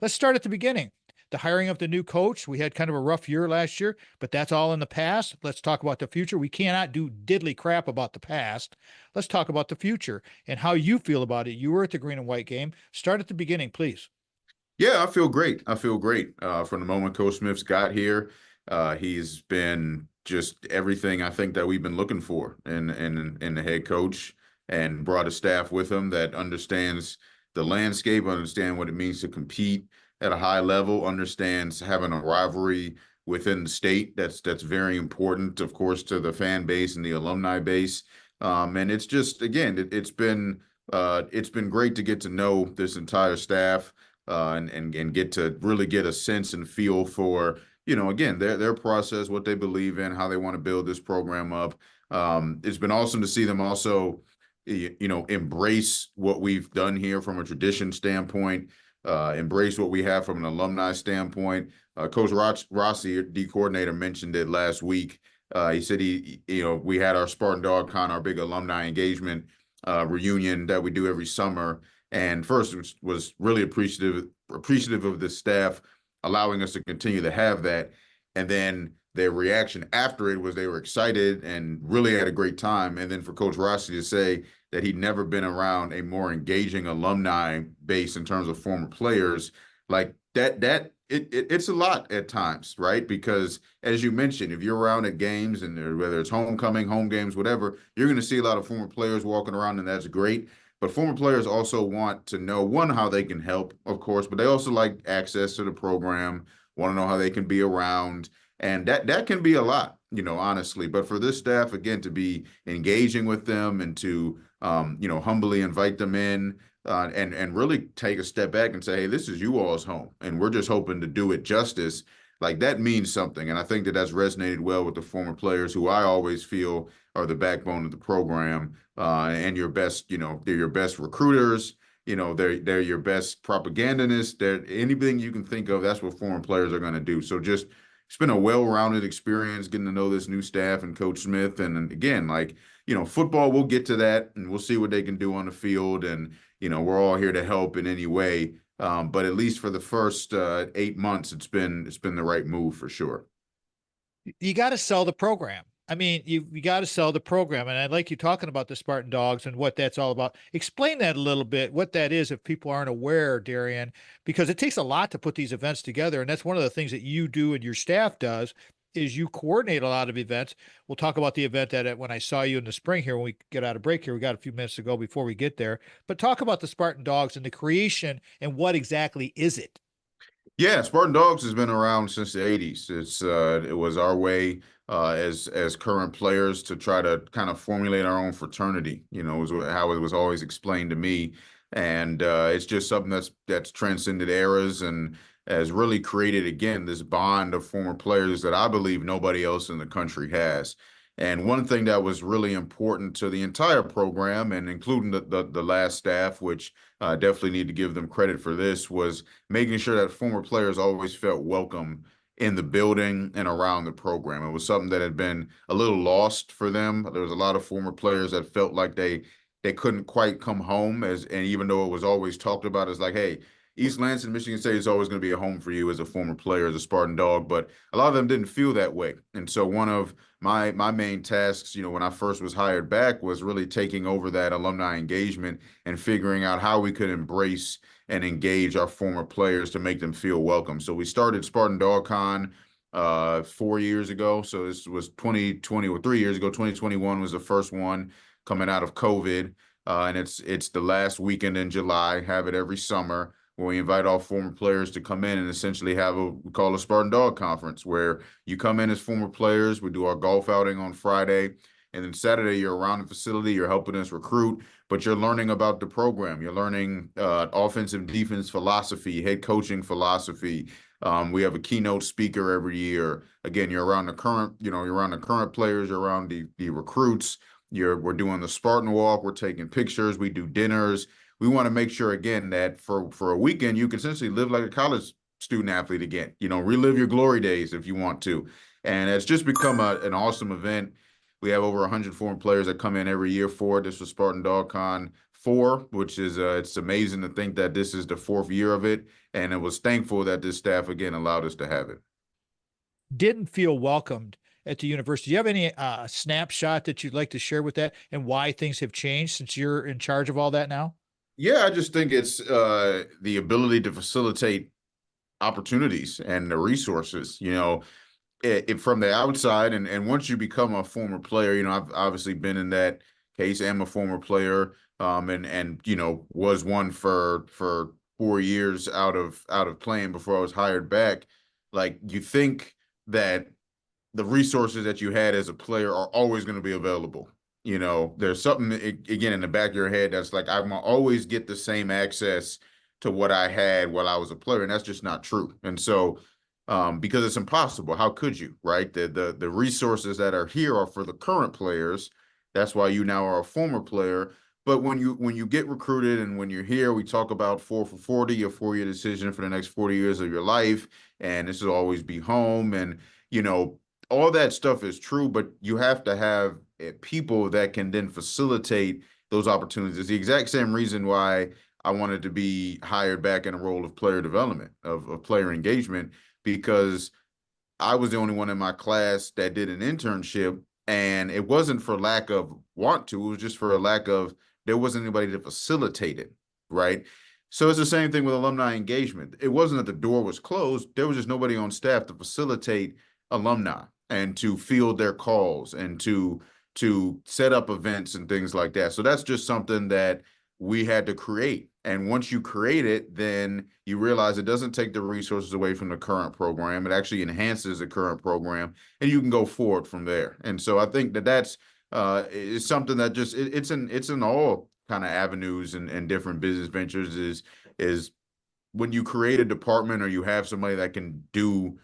Let's start at the beginning. The hiring of the new coach. We had kind of a rough year last year, but that's all in the past. Let's talk about the future. We cannot do diddly crap about the past. Let's talk about the future and how you feel about it. You were at the green and white game. Start at the beginning, please. Yeah, I feel great. I feel great. From the moment Coach Smith's got here, he's been just everything I think that we've been looking for in the head coach, and brought a staff with him that understands the landscape, understand what it means to compete at a high level, understands having a rivalry within the state. That's very important, of course, to the fan base and the alumni base. And it's just again, it's been great to get to know this entire staff, and get to really get a sense and feel for, again, their process, what they believe in, how they want to build this program up. It's been awesome to see them also, embrace what we've done here from a tradition standpoint, embrace what we have from an alumni standpoint. Coach Rossi, D coordinator, mentioned it last week. He said we had our Spartan Dog Con, our big alumni engagement reunion that we do every summer. And first was really appreciative of the staff allowing us to continue to have that. And then their reaction after it was they were excited and really had a great time. And then for Coach Rossi to say that he'd never been around a more engaging alumni base in terms of former players, like it's a lot at times, right? Because as you mentioned, if you're around at games, and whether it's homecoming, home games, whatever, you're going to see a lot of former players walking around, and that's great. But former players also want to know, one, how they can help, of course, but they also like access to the program, want to know how they can be around. And that can be a lot, honestly. But for this staff, again, to be engaging with them and to, humbly invite them in, and really take a step back and say, hey, this is you all's home, and we're just hoping to do it justice. Like, that means something. And I think that that's resonated well with the former players, who I always feel are the backbone of the program, and your best, they're your best recruiters. They're your best propagandists. They're anything you can think of. That's what former players are going to do. So just, it's been a well-rounded experience getting to know this new staff and Coach Smith. And again, football, we'll get to that, and we'll see what they can do on the field. And, we're all here to help in any way. But at least for the first 8 months, it's been the right move for sure. You got to sell the program. I mean, you got to sell the program. And I like you talking about the Spartan Dogs and what that's all about. Explain that a little bit, what that is, if people aren't aware, Darien, because it takes a lot to put these events together. And that's one of the things that you do and your staff does, is you coordinate a lot of events. We'll talk about the event that when I saw you in the spring here, when we get out of break here, we got a few minutes to go before we get there, but talk about the Spartan Dogs and the creation and what exactly is it? Yeah, Spartan Dogs has been around since the 80s. It was our way, as current players, to try to kind of formulate our own fraternity. Was how it was always explained to me. And it's just something that's transcended eras and has really created, again, this bond of former players that I believe nobody else in the country has. And one thing that was really important to the entire program, and including the last staff, which definitely need to give them credit for this, was making sure that former players always felt welcome in the building and around the program. It was something that had been a little lost for them. There was a lot of former players that felt like they couldn't quite come home, and even though it was always talked about as like, hey, East Lansing, Michigan State is always going to be a home for you as a former player, as a Spartan Dog, but a lot of them didn't feel that way. And so one of my main tasks, when I first was hired back, was really taking over that alumni engagement and figuring out how we could embrace and engage our former players to make them feel welcome. So we started Spartan Dog Con 4 years ago. So this was 2020, or 3 years ago. 2021 was the first one coming out of COVID. And it's the last weekend in July. Have it every summer, where we invite all former players to come in and essentially have we call a Spartan Dog Conference, where you come in as former players. We do our golf outing on Friday, and then Saturday you're around the facility, you're helping us recruit, but you're learning about the program. You're learning offensive defense philosophy, head coaching philosophy. We have a keynote speaker every year. Again, you're around the current players, you're around the recruits. We're doing the Spartan walk. We're taking pictures. We do dinners. We want to make sure, again, that for a weekend, you can essentially live like a college student athlete again, relive your glory days if you want to. And it's just become an awesome event. We have over 100 former players that come in every year for it. This was Spartan Dog Con 4, which is it's amazing to think that this is the 4th year of it, and it was thankful that this staff again allowed us to have it. Didn't feel welcomed at the university. Do you have any snapshot that you'd like to share with that and why things have changed since you're in charge of all that now? Yeah, I just think it's the ability to facilitate opportunities and the resources. From the outside, and once you become a former player, I've obviously been in that case. Am a former player, and was one for 4 years out of playing before I was hired back. Like, you think that the resources that you had as a player are always going to be available. There's something again in the back of your head that's like, I'm gonna always get the same access to what I had while I was a player, and that's just not true. And so, because it's impossible, how could you, right? The resources that are here are for the current players. That's why you now are a former player. But when you get recruited and when you're here, we talk about 4 for 40, your 4-year decision for the next 40 years of your life, and this will always be home. And you know, all that stuff is true, but you have to have people that can then facilitate those opportunities. It's the exact same reason why I wanted to be hired back in a role of player development, of player engagement, because I was the only one in my class that did an internship, and it wasn't for lack of want to, it was just for a lack of, there wasn't anybody to facilitate it, right? So it's the same thing with alumni engagement. It wasn't that the door was closed, there was just nobody on staff to facilitate alumni and to field their calls and to set up events and things like that. So that's just something that we had to create. And once you create it, then you realize it doesn't take the resources away from the current program. It actually enhances the current program, and you can go forward from there. And so I think that that's is something that just it's in all kind of avenues and different business ventures is when you create a department or you have somebody that can do,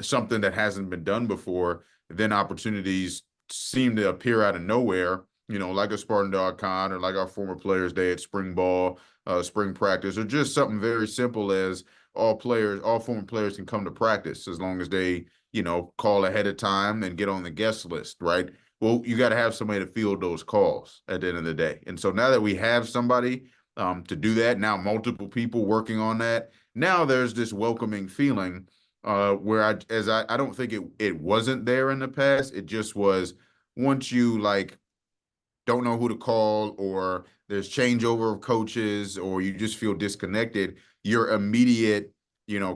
something that hasn't been done before, then opportunities seem to appear out of nowhere, like a Spartan Dog Con or like our former players day at spring ball, spring practice, or just something very simple as all former players can come to practice as long as they, call ahead of time and get on the guest list, right? Well, you got to have somebody to field those calls at the end of the day. And so now that we have somebody to do that, now multiple people working on that, now there's this welcoming feeling where I don't think it wasn't there in the past. It just was, once you like don't know who to call, or there's changeover of coaches, or you just feel disconnected, your immediate,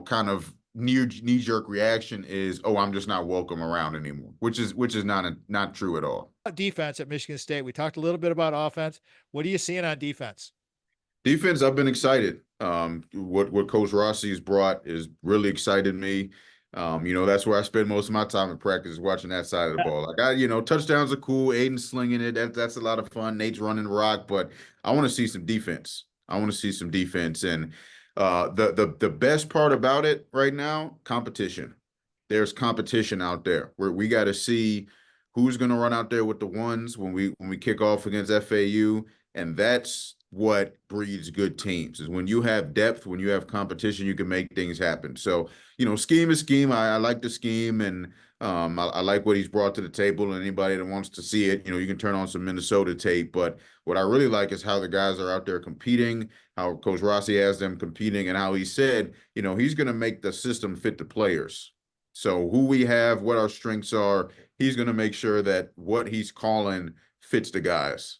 kind of knee-jerk reaction is, oh, I'm just not welcome around anymore, which is not true at all. Defense at Michigan State. We talked a little bit about offense. What are you seeing on defense? Defense, I've been excited. What Coach Rossi has brought is really excited me. That's where I spend most of my time in practice, watching that side of the ball. Touchdowns are cool. Aiden's slinging it. That's a lot of fun. Nate's running rock, but I want to see some defense. And the best part about it right now, competition. There's competition out there where we got to see who's going to run out there with the ones when we kick off against FAU, and that's what breeds good teams. Is when you have depth, when you have competition, you can make things happen. So, scheme is scheme. I like the scheme, and I like what he's brought to the table. And anybody that wants to see it, you can turn on some Minnesota tape. But what I really like is how the guys are out there competing, how Coach Rossi has them competing, and how he said, he's going to make the system fit the players. So who we have, what our strengths are, he's going to make sure that what he's calling fits the guys.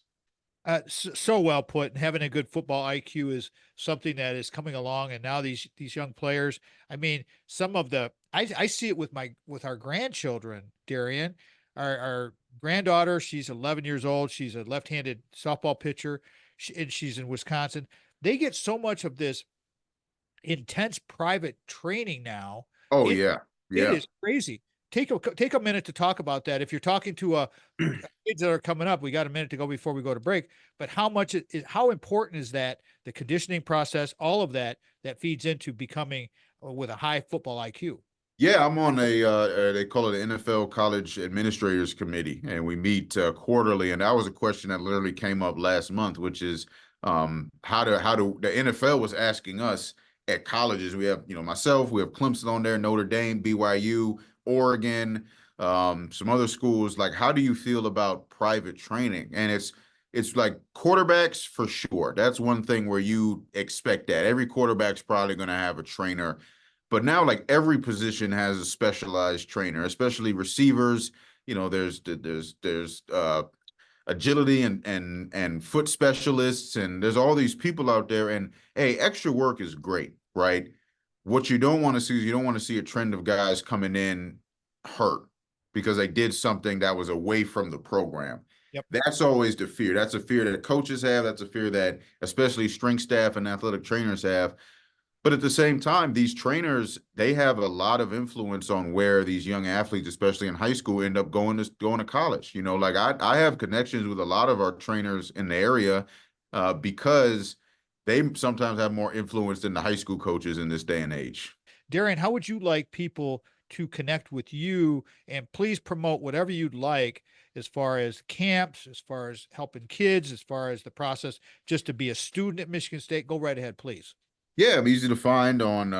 So well put. And having a good football IQ is something that is coming along. And now these young players, I mean, some of I see it with our grandchildren, Darien, our granddaughter, she's 11 years old. She's a left-handed softball pitcher, and she's in Wisconsin. They get so much of this intense private training now. Oh It yeah, it yeah. is crazy. Take a minute to talk about that. If you're talking to kids that are coming up, we got a minute to go before we go to break. But how important is that, the conditioning process, all of that feeds into becoming with a high football IQ? Yeah, I'm on they call it the NFL College Administrators Committee, and we meet quarterly. And that was a question that literally came up last month, which is how do the NFL was asking us at colleges. We have, myself, we have Clemson on there, Notre Dame, BYU, Oregon, some other schools. Like, how do you feel about private training? And it's like quarterbacks for sure. That's one thing where you expect that. Every quarterback's probably going to have a trainer. But now, like every position has a specialized trainer, especially receivers. You know, there's agility and foot specialists, and there's all these people out there. And hey, extra work is great, right? What you don't want to see is you don't want to see a trend of guys coming in hurt because they did something that was away from the program. Yep. That's always the fear. That's a fear that coaches have. That's a fear that especially strength staff and athletic trainers have. But at the same time, these trainers, they have a lot of influence on where these young athletes, especially in high school, end up going to college. You know, like I have connections with a lot of our trainers in the area because they sometimes have more influence than the high school coaches in this day and age. Darien, how would you like people to connect with you? And please promote whatever you'd like as far as camps, as far as helping kids, as far as the process, just to be a student at Michigan State. Go right ahead, please. Yeah, I'm easy to find on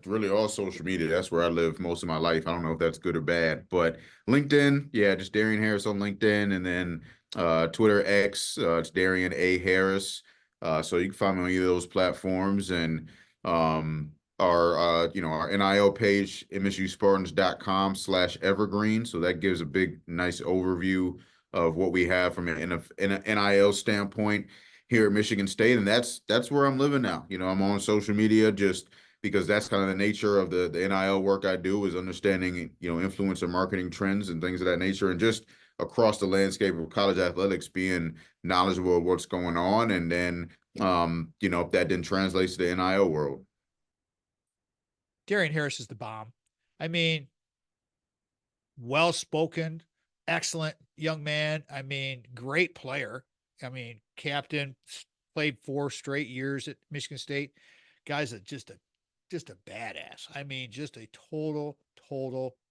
really all social media. That's where I live most of my life. I don't know if that's good or bad, but LinkedIn, yeah, just Darien Harris on LinkedIn, and then Twitter X, it's Darien A Harris. So you can find me on either of those platforms, and our NIL page, msuspartans.com/evergreen. So that gives a big, nice overview of what we have from an NIL standpoint here at Michigan State, and that's where I'm living now. You know, I'm on social media just because that's kind of the nature of the NIL work I do, is understanding, you know, influencer marketing trends and things of that nature, and just across the landscape of college athletics, being knowledgeable of what's going on, and then if that then translates to the NIL world. Darien Harris is the bomb. I mean, well spoken, excellent young man. I mean, great player. I mean, captain, played 4 straight years at Michigan State. Guy's just a badass. I mean, just a total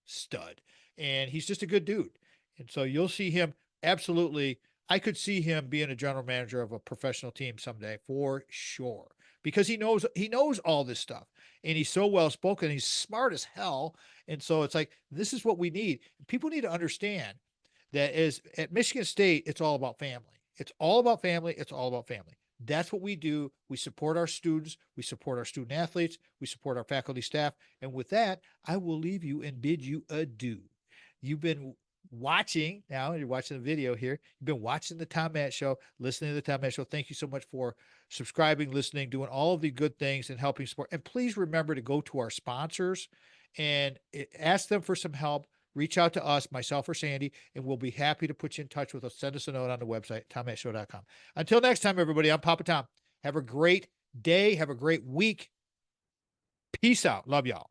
stud. And he's just a good dude. And so you'll see him absolutely. I could see him being a general manager of a professional team someday for sure, because he knows all this stuff, and he's so well spoken. He's smart as hell. And so it's like, this is what we need. People need to understand that is at Michigan State, it's all about family. It's all about family. It's all about family. That's what we do. We support our students. We support our student athletes. We support our faculty staff. And with that, I will leave you and bid you adieu. You've been watching now, you're watching the video here. You've been watching the Tom Matt Show, listening to the Tom Matt Show. Thank you so much for subscribing, listening, doing all of the good things and helping support. And please remember to go to our sponsors and ask them for some help. Reach out to us, myself or Sandy, and we'll be happy to put you in touch with us. Send us a note on the website, tommattshow.com. Until next time, everybody, I'm Papa Tom. Have a great day. Have a great week. Peace out. Love y'all.